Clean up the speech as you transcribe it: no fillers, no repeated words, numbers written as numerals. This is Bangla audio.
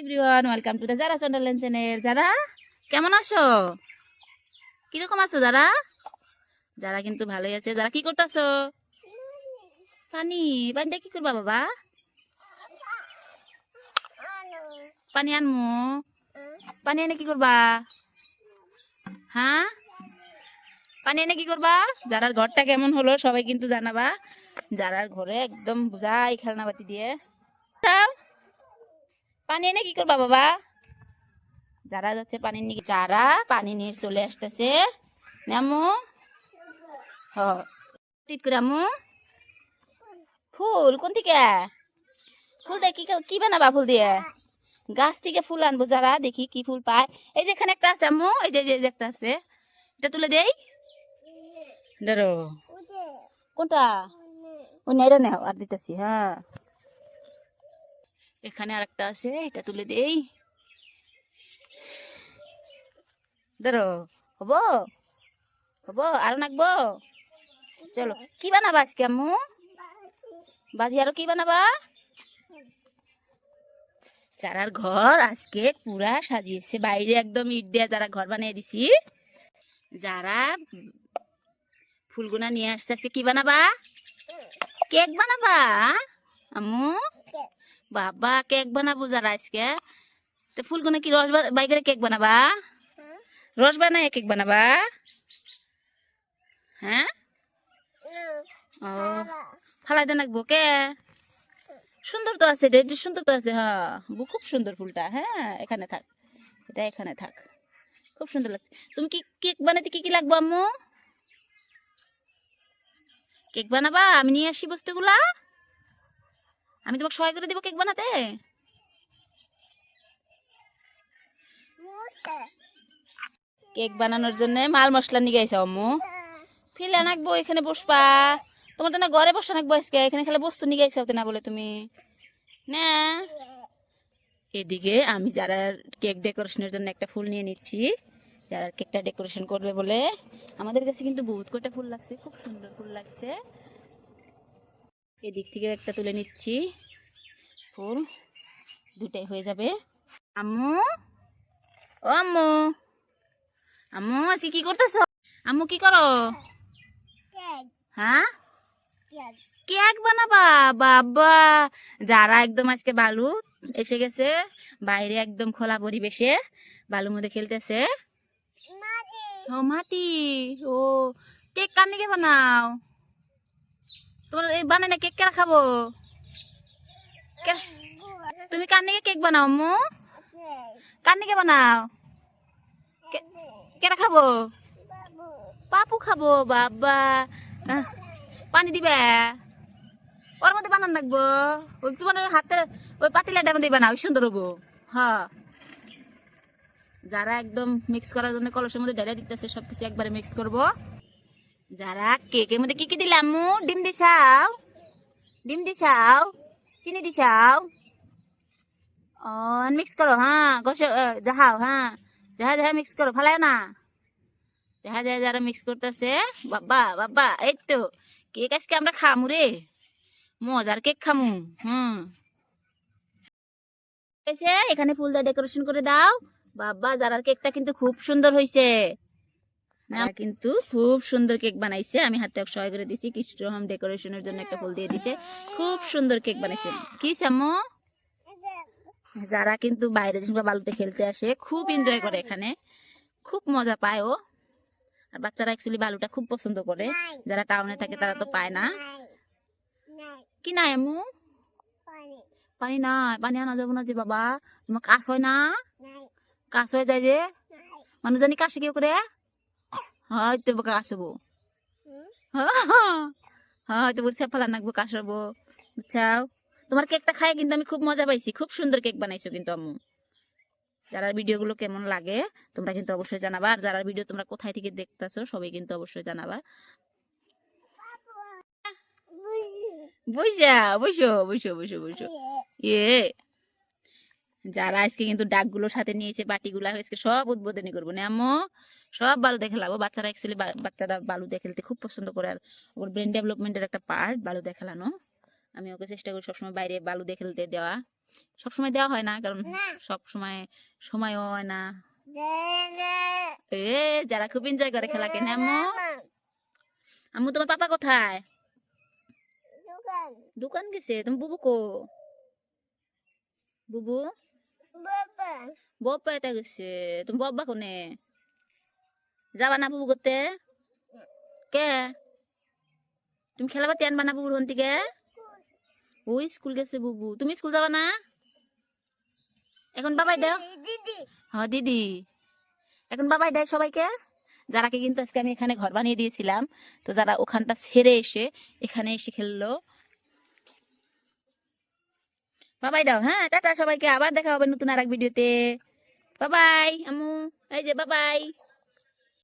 এভরিওয়ান ওয়েলকাম টু দ্য যারা সন্ডারল্যান্ড চ্যানেল। যারা কেমন আছো? কিরকম আছো যারা? যারা কিন্তু ভালোই আছে। যারা কি করতেছো? পানি পানিটা কি করবা বাবা? পানি আনমু। পানি এনে কি করবা? হ্যাঁ, পানি এনে কি করবা? যারার ঘরটা কেমন হলো সবাই কিন্তু জানাবা। যারার ঘরে একদম বুঝাই খেলনা বাতি দিয়ে। পানি এনে কি করবা বাবা? যারা যাচ্ছে পানি নিয়ে, যারা পানি নিয়ে চলে আসতেছে। নামু টিট করে আমু ফুল কোন থেকে? ফুল দিয়ে কি বানাবা? ফুল দিয়ে গাছ থেকে ফুল আনবো। যারা দেখি কি ফুল পায়। এই যে এখানে একটা আছে আম্মু, এই যে একটা আছে, এটা তুলে দেই। ধরো কোনটা? ও নেড়ে নাও আর দিতেছি। হ্যাঁ, এখানে আর একটা আছে, এটা তুলে দেই। ধরো হবো হবো আরো নাকবো। চলো, কি বানাবা আজকে আম্মু? বাজি আরো কি বানাবা? যারার ঘর আজকে পুরা সাজিয়েছে, বাইরে একদম ইট দিয়ে যারা ঘর বানিয়ে দিছি। যারা ফুলগুনা নিয়ে আসছে। আজকে কি বানাবা? কেক বানাবা আম্মু? বাবা কেক বানাবো যারা আজকে। তো ফুলগুনা কি রস বাই করে কেক বানাবা? রস বানায় কেক বানাবা? হ্যাঁ, ও ফালাই দেন রাখবো কে? সুন্দর তো আছে, সুন্দর তো আছে। হ্যাঁ, খুব সুন্দর ফুলটা। হ্যাঁ, এখানে থাক, এটা এখানে থাক, খুব সুন্দর লাগছে। তুমি কি কেক বানাতে কি কি লাগবো আম্মু? কেক বানাবা? আমি নিয়ে আসি বস্তুগুলা, আমি তোমাকে সহায় করে দেবো কেক বানাতে। কেক বানানোর জন্য মাল মশলা নিয়ে গেছে আম্মু। ফিলে আনাকবো, এখানে বসবা। তোমার তো না ঘরে বসে আনাকবো আজকে, এখানে খেলে বস্তু নিয়ে গেছে না বলে তুমি না। এদিকে আমি যারা কেক ডেকোরেশনের জন্য একটা ফুল নিয়ে নিচ্ছি, যারা কেকটা ডেকোরেশন করবে বলে। আমাদের কাছে কিন্তু বহুত কয়টা ফুল লাগছে, খুব সুন্দর ফুল লাগছে। এদিক থেকে একটা তুলে নিচ্ছি ফুল, দুটাই হয়ে যাবে। আম্মু, ও আম্মু, আম্মু আজকে কি করতেছো? আম্মু কি করো? হ্যাঁ, কেক বানাবা? বাবা, যারা একদম আজকে বালু এসে গেছে, বাইরে একদম খোলা পরিবেশে বালুর মধ্যে খেলতেছে। ও মাটি, ও কেক কার নিকে বানাও? তোমার এই বানাই না কেক কেরা খাবো? তুমি কার নিকে কেক বানাও আম্মু? কার নিকে বানাও? কেরা খাবো? পাপু খাবো। বাবা, পানি দিবে? ওর মধ্যে বানান লাগবো। ওই তোমার হাতে ওই পাতিলাটার মধ্যে বানাও, সুন্দর হবো। হ্যাঁ, যারা একদম মিক্স করার জন্য কলসের মধ্যে ঢেলে দিতেছে, সবকিছু একবারে মিক্স করব। যারা কেকের মধ্যে কি কি দিলাম? ডিম দিছাও, ডিম দিছাও, চিনি দিছাও। ও মিক্স করো। হ্যাঁ, যাহাও। হ্যাঁ, যাহা যাহা মিক্স করো, ফালায় না। যাহা যাহা যারা মিক্স করতেছে। বাবা বাবা, এই তো কেক আজকে আমরা খামু রে, মজার কেক খামু। হুম, এখানে ফুল দিয়ে ডেকোরেশন করে দাও। বাবা, যারার কেকটা কিন্তু খুব সুন্দর হয়েছে, কিন্তু খুব সুন্দর কেক বানাইছে। আমি হাতে সহায় করে দিছি, কিছু হোম ডেকোরেশনের জন্য একটা ফুল দিয়ে দিছে। খুব সুন্দর কেক বানাইছে। কি সামো? যারা কিন্তু বাইরে বালুতে খেলতে আসে, খুব এনজয় করে, এখানে খুব মজা পায় ও। আর বাচ্চারা অ্যাকচুয়ালি বালুটা খুব পছন্দ করে। যারা টাউনে থাকে তারা তো পায় না। কি নাই আম্মু? পানি নাই, পানি আনা যাবো না যে বাবা। তোমার কাশ হয় না? কাশ হয়ে যায় যে মানুষ জানি কাশে কেউ করে, হয়তো কাশ হবো। হয়তো বলছে ফেলা নাকবো, কাশ হবো। বুঝছাও? তোমার কেকটা খাই কিন্তু আমি খুব মজা পাইছি। খুব সুন্দর কেক বানাইছো কিন্তু আম্মু। যারা ভিডিওগুলো কেমন লাগে তোমরা কিন্তু অবশ্যই জানাবা। আর যারা ভিডিও তোমরা কোথায় থেকে দেখতেছো সবাই কিন্তু অবশ্যই জানাবা। বুঝা বসো বসো বসো বসো। ইয়ে, যারা আজকে কিন্তু ডাকগুলো সাথে নিয়েছে, বাটিগুলা আজকে সব উদ্বোধনী করবো না আম্মু। সব বালু দেখে লাবো। বাচ্চারা অ্যাকচুয়ালি বাচ্চারা বালু দিয়ে খেলতে খুব পছন্দ করে। আর ওর ব্রেন ডেভেলপমেন্টের একটা পার্ট বালু দেখালানো। আমি ওকে চেষ্টা করি সবসময় বাইরে বালু দিয়ে খেলতে দেওয়া। সব সময় দেওয়া হয় না, কারণ সব সময় সময়ও হয় না। এ যারা খুব এনজয় করে খেলা, কেন আম্মু? আম্মু তোমার পাপা কোথায়? দোকান গেছে। তুমি বুবু কো? বুবু বপ্পা এটা গেছে। তুমি বব্বা কোনে? যাবা না বুবু করতে? কে? তুমি খেলা পাতি আনবা না বুবুর হন থেকে? ওই স্কুল গেছে বুবু। তুমি স্কুল যাবা না? এখন বাবাই দাও। হ্যাঁ দিদি, এখন বাবাই দেয় সবাইকে। যারাকে কিন্তু আজকে আমি এখানে ঘর বানিয়ে দিয়েছিলাম, তো যারা ওখানটা ছেড়ে এসে এখানে এসে খেললো। বাবাই দাও। হ্যাঁ, টাটা সবাইকে, আবার দেখা হবে নতুন আর এক ভিডিওতে। বাবাই আম্মু, এই যে বাবাই।